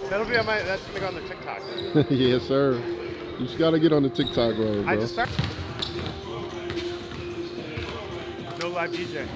That'll be on my. That's gonna go on the TikTok. Yes, sir. You just gotta get on the TikTok road, bro. I just start. No live DJ.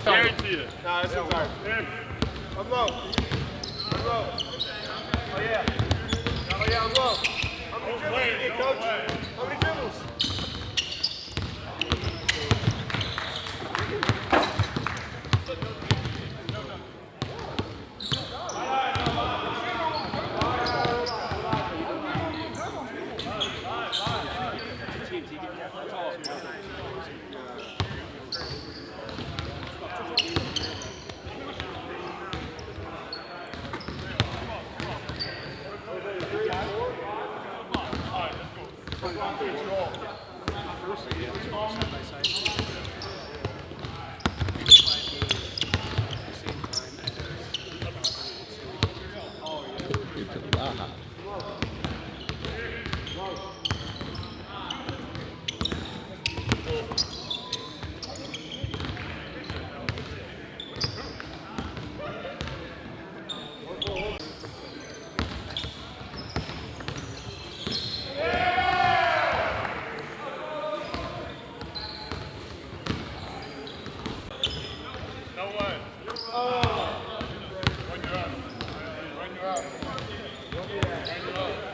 Guarantee it. Nah, it's all right. I'm low. I'm low. Oh, yeah. Oh, yeah, I'm low. How many dribbles you get, coach? How many dribbles? When you're up.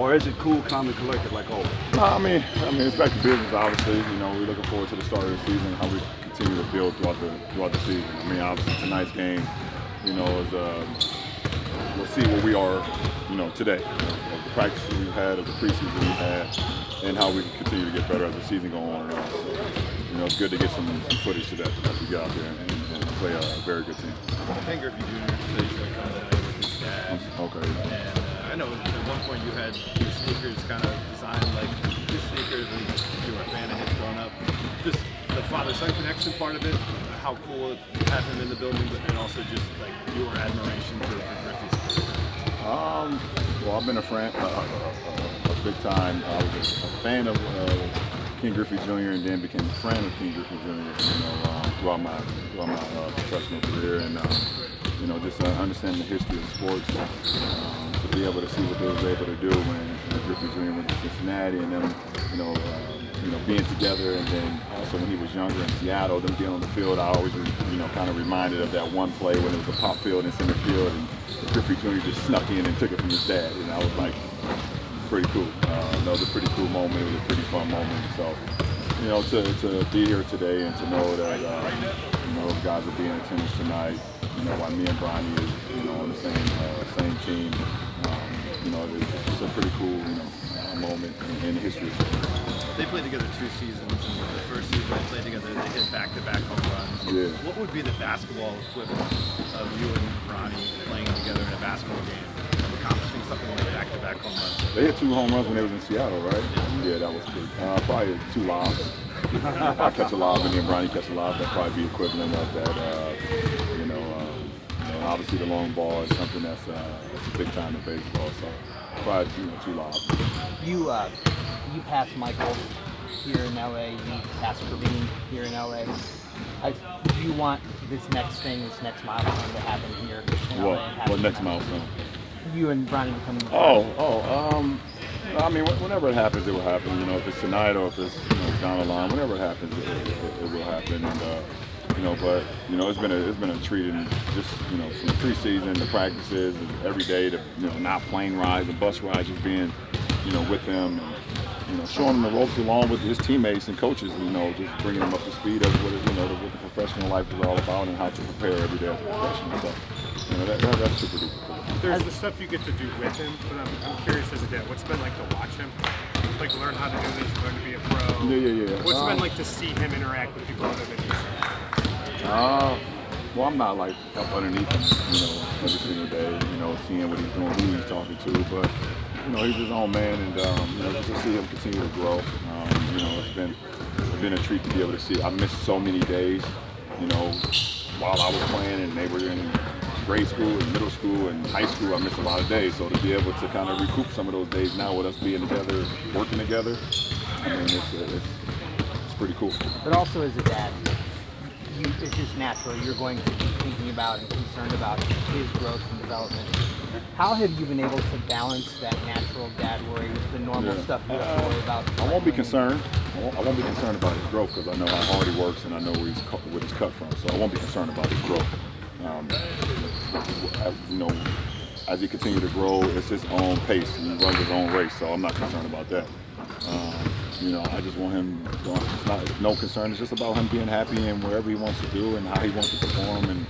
or is it cool, calm, and collected like always? I mean, it's back to business. Obviously, we're looking forward to the start of the season, how we continue to build throughout the season. I mean, obviously tonight's game, is we'll see where we are, today, of the practices we've had, of the preseason we've had, and how we can continue to get better as the season goes on. So, it's good to get some footage to that as we get out there and play a very good team. Ken Griffey Jr. said he's going to come tonight with his dad. Okay. And I know at one point you had your sneakers kind of designed like your sneakers, and you were a fan of his growing up. Just the father-son connection part of it, how cool it had him in the building, and also just like your admiration for Griffey's career. Well, I've been a big time. I was a fan of Ken Griffey Jr. and then became a friend of Ken Griffey Jr. Throughout my professional career, and just understanding the history of sports, to be able to see what they was able to do when Griffey Jr. went to Cincinnati, and them, being together, and then also when he was younger in Seattle, them being on the field, I always, kind of reminded of that one play when it was a pop field in center field, and Griffey Jr. just snuck in and took it from his dad, and I was like, pretty cool. That was a pretty cool moment. It was a pretty fun moment. So, to be here today and to know that, guys will be in attendance tonight, while me and Bronny is, on the same team, it's a pretty cool, moment in the history. They played together 2 seasons, and the first season they played together, they hit back-to-back home runs. Yeah. What would be the basketball equivalent of you and Bronny playing together in a basketball game, of accomplishing something like back-to-back home runs? They hit 2 home runs when they was in Seattle, right? Yeah, that was good. Probably 2 lobs. If I catch a lob and then Bronny catch a lob, that'd probably be equivalent of that. Obviously the long ball is something that's big time in baseball. So probably 2 lobs. You passed Michael here in LA. You passed Kareem here in LA. Do you want this next milestone to happen here in LA? What next milestone? You and Bronny becoming. I mean, whenever it happens, it will happen. If it's tonight or if it's down the line, whenever it happens, it will happen. And but it's been a treat, and just from the preseason, the practices, and every day, to not plane rides and bus rides, just being with him, and showing him the ropes along with his teammates and coaches. Just bringing them up to speed of what what the professional life is all about and how to prepare every day as a professional. So that's super duper. There's the stuff you get to do with him, but I'm curious as a dad, what's it been like to watch him? Like learn how to do this, learn to be a pro. Yeah. What's it been like to see him interact with people other than yourself? Well, I'm not like up underneath him, every single day, seeing what he's doing, who he's talking to, but he's his own man, and just to see him continue to grow. It's been a treat to be able to see. I missed so many days, while I was playing, and they were in grade school and middle school and high school. I missed a lot of days, so to be able to kind of recoup some of those days now with us being together, working together, I mean, it's pretty cool. But also as a dad, it's just natural. You're going to be thinking about and concerned about his growth and development. How have you been able to balance that natural dad worry with the normal stuff you have to worry about? I won't be concerned. I won't be concerned about his growth because I know how hard he works and I know where he's cut from. So I won't be concerned about his growth. As he continues to grow, it's his own pace. He runs his own race, so I'm not concerned about that. I just want him. It's no concern. It's just about him being happy and wherever he wants to do and how he wants to perform, and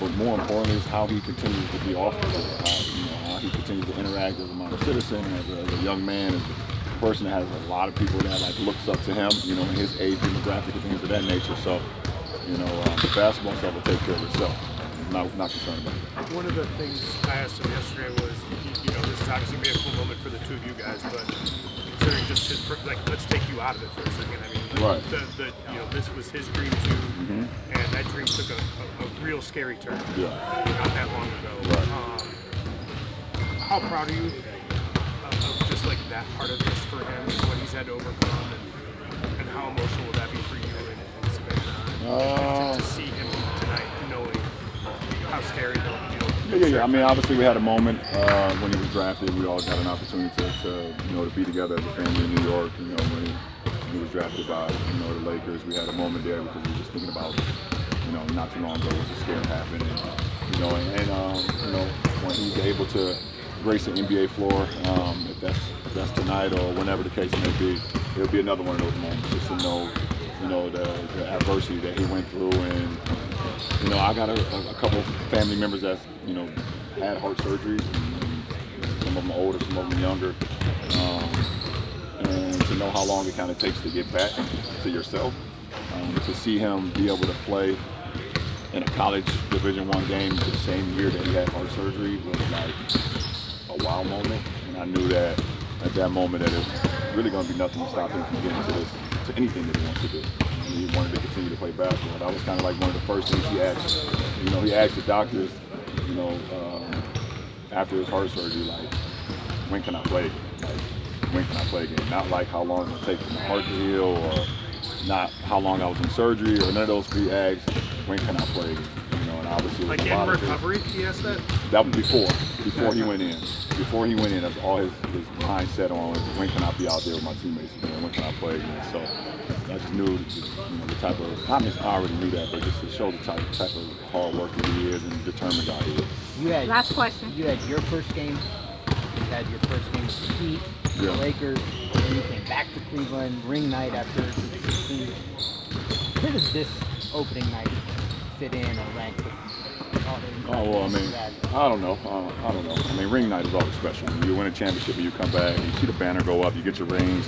But more importantly is how he continues to be off the field. How he continues to interact as a model citizen, as a young man, as a person that has a lot of people that looks up to him. In his age demographic and things of that nature. So, the basketball stuff will take care of itself. Not concerned about it. One of the things I asked him yesterday was, this is obviously going to be a cool moment for the two of you guys, but considering just his, let's take you out of it for a second. I mean, right. This was his dream too, and that dream took a real scary turn. Yeah. Not that long ago. Right. How proud are you of just that part of this for him and what he's had to overcome, and how emotional will that be for you and Savannah to see him tonight, knowing how scary they'll Yeah. I mean, obviously we had a moment when he was drafted. We all got an opportunity to be together as a family in New York. When he was drafted by the Lakers, we had a moment there because we were just thinking about not too long ago when the scare happened, and when he's able to grace the NBA floor, if that's tonight or whenever the case may be, it'll be another one of those moments. Just to know, the adversity that he went through, and I got a couple of family members that had heart surgeries. And some of them older, some of them younger, and to know how long it kind of takes to get back to yourself. To see him be able to play in a college Division I game the same year that he had heart surgery was like a wow moment, and I knew that at that moment that it's really going to be nothing to stop him from getting to anything that he wants to do. He wanted to continue to play basketball. That was kind of like one of the first things he asked. He asked the doctors, after his heart surgery, like, when can I play again? Like, when can I play again? Not like how long it will take for my heart to heal, or not how long I was in surgery, or none of those three asks. When can I play again? And obviously Like in recovery, he asked that? That was before he went in. Before he went in, that's all his mindset on was, when can I be out there with my teammates again? When can I play again? So I just knew the type of, I already knew that, but just to show the type of hard worker he is and determined guy he is. Last question. You had your first game. You had your first game with the Heat, the Lakers, and then you came back to Cleveland, ring night after 16. Where does this opening night fit in or rank with all the I don't know. I mean, ring night is always special. When you win a championship and you come back and you see the banner go up, you get your rings.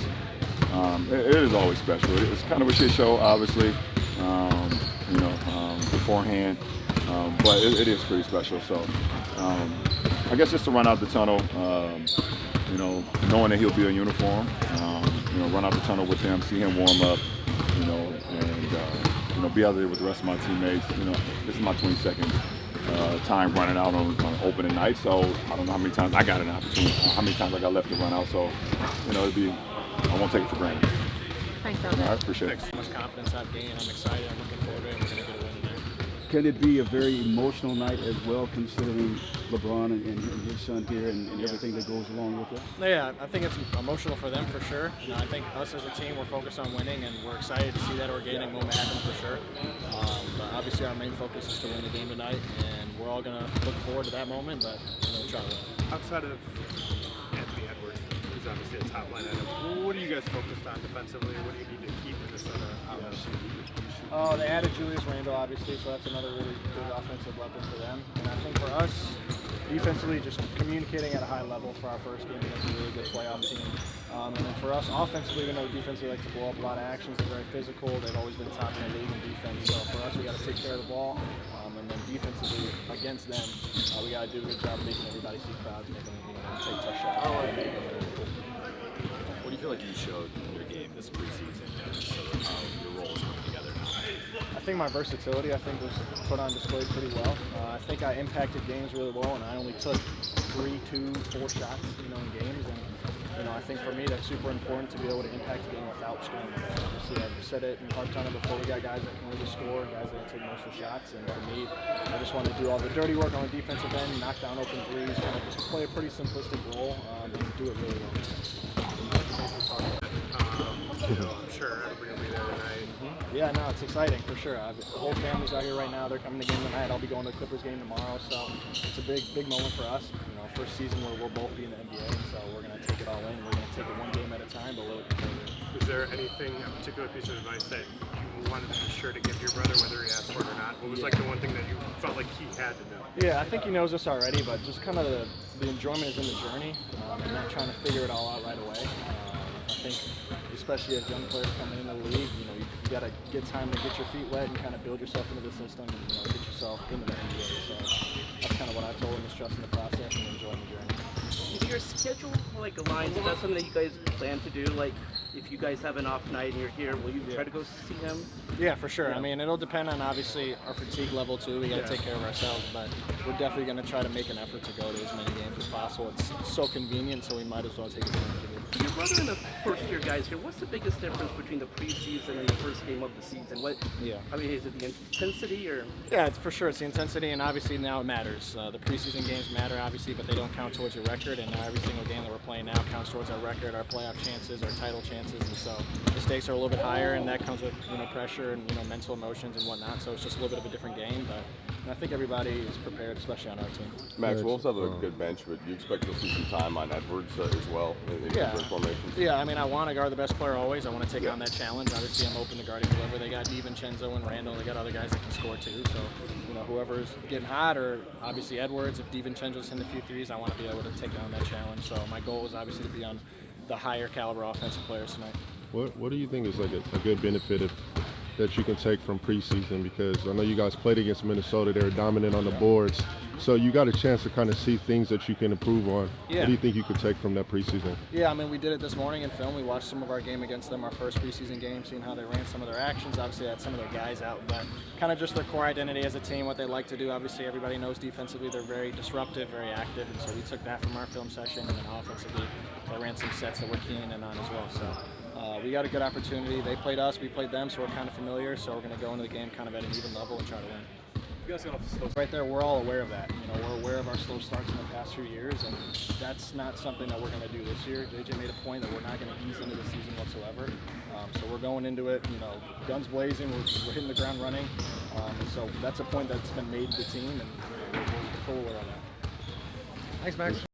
It is always special. It's kind of a shit show, obviously, beforehand, but it is pretty special. So I guess just to run out the tunnel, knowing that he'll be in uniform, run out the tunnel with him, see him warm up, and be out there with the rest of my teammates. This is my 22nd time running out on opening night, so I don't know how many times I got an opportunity, how many times I got left to run out. So, I won't take it for granted. Thanks, All right, appreciate it. So much confidence I've gained. I'm excited. I'm looking forward to it. We're going to get a win today. Can it be a very emotional night as well, considering LeBron and his son here and everything that goes along with it? Yeah, I think it's emotional for them for sure. I think us as a team, we're focused on winning, and we're excited to see that organic moment happen for sure. But obviously, our main focus is to win the game tonight, and we're all going to look forward to that moment. But we'll try to win. Outside of Anthony Edwards, who's obviously a top line item, what are you guys focused on defensively? What do you need to keep Minnesota out of? They added Julius Randle, obviously, so that's another really good offensive weapon for them. And I think for us, defensively, just communicating at a high level for our first game against a really good playoff team. And then for us, offensively, even though defensively like to blow up a lot of actions, they're very physical. They've always been top in the league in defense. So for us, we got to take care of the ball. And then defensively against them, we got to do a good job of making everybody see crowds, making them take tough shots. What do you feel like you showed in your game this preseason, and sort of how your role is coming together now? I think my versatility, was put on display pretty well. I think I impacted games really well, and I only took 3, 2, 4 shots, in games. And I think for me that's super important to be able to impact the game without scoring. Obviously, I've said it in part time before. We got guys that can really score, guys that take most of the shots. And for me, I just want to do all the dirty work on the defensive end, knock down open threes, kind of just play a pretty simplistic role and do it really well. I'm sure everybody will be there tonight. Yeah, no, it's exciting for sure. The whole family's out here right now. They're coming to game tonight. I'll be going to the Clippers game tomorrow, so it's a big moment for us. First season where we'll both be in the NBA, so we're going to take it all in. We're going to take it one game at a time, but we're looking forward to it. Is there anything, a particular piece of advice that you wanted to be sure to give your brother, whether he asked for it or not? What was like the one thing that you felt like he had to know? Yeah, I think he knows this already, but just kind of the enjoyment is in the journey and not trying to figure it all out right away. I think, especially as young players coming in the league, you got to get time to get your feet wet and kind of build yourself into the system and get yourself into the NBA. So that's kind of what I told him, is trusting the process and enjoying the journey. If your schedule aligns, is that something that you guys plan to do? Like, if you guys have an off night and you're here, will you try to go see him? Yeah, for sure. I mean, it'll depend on obviously our fatigue level too. We got to take care of ourselves, but we're definitely going to try to make an effort to go to as many games as possible. It's so convenient, so we might as well take advantage of it. Your brother and the first-year guys here, what's the biggest difference between the preseason and the first game of the season? I mean, is it the intensity or? Yeah, it's for sure. It's the intensity, and obviously now it matters. The preseason games matter, obviously, but they don't count towards your record. And now every single game that we're playing now counts towards our record, our playoff chances, our title chances, and so the stakes are a little bit higher, and that comes with pressure and mental emotions and whatnot. So it's just a little bit of a different game, but I think everybody is prepared, especially on our team. Max, Wolves have a good bench, but you expect to see some time on Edwards as well in different formations? Yeah, I mean, I want to guard the best player always. I want to take on that challenge. Obviously, I'm open to guarding whoever. They got DiVincenzo and Randall. They got other guys that can score too. So, you know, whoever's getting hot, or obviously Edwards, if DiVincenzo's hitting a few threes, I want to be able to take down that challenge. So my goal is obviously to be on the higher caliber offensive players tonight. What do you think is like a good benefit that you can take from preseason? Because I know you guys played against Minnesota. They were dominant on the boards. So you got a chance to kind of see things that you can improve on. Yeah. What do you think you could take from that preseason? Yeah, I mean, we did it this morning in film. We watched some of our game against them, our first preseason game, seeing how they ran some of their actions. Obviously, they had some of their guys out, but kind of just their core identity as a team, what they like to do. Obviously, everybody knows defensively they're very disruptive, very active, and so we took that from our film session, and then offensively, they ran some sets that we're keying in on as well. So we got a good opportunity. They played us, we played them, so we're kind of familiar. So we're going to go into the game kind of at an even level and try to win. You guys got off the slow Right there, we're all aware of that. You know, we're aware of our slow starts in the past few years, and that's not something that we're going to do this year. JJ made a point that we're not going to ease into the season whatsoever. So we're going into it, you know, guns blazing. We're hitting the ground running. And so that's a point that's been made to the team, and we're full aware of that. Thanks, Max.